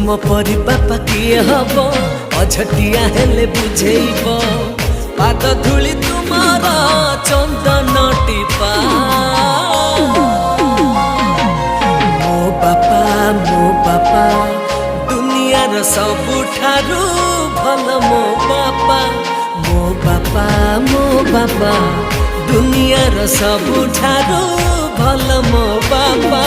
तुम परी बापा किए हब अझटिया हेले बुझेब पाद धूली तुमार चंदन टीपा मो बापा दुनियार सबुठारू भल मो बापा दुनियार सबुठारू भल मो बापा।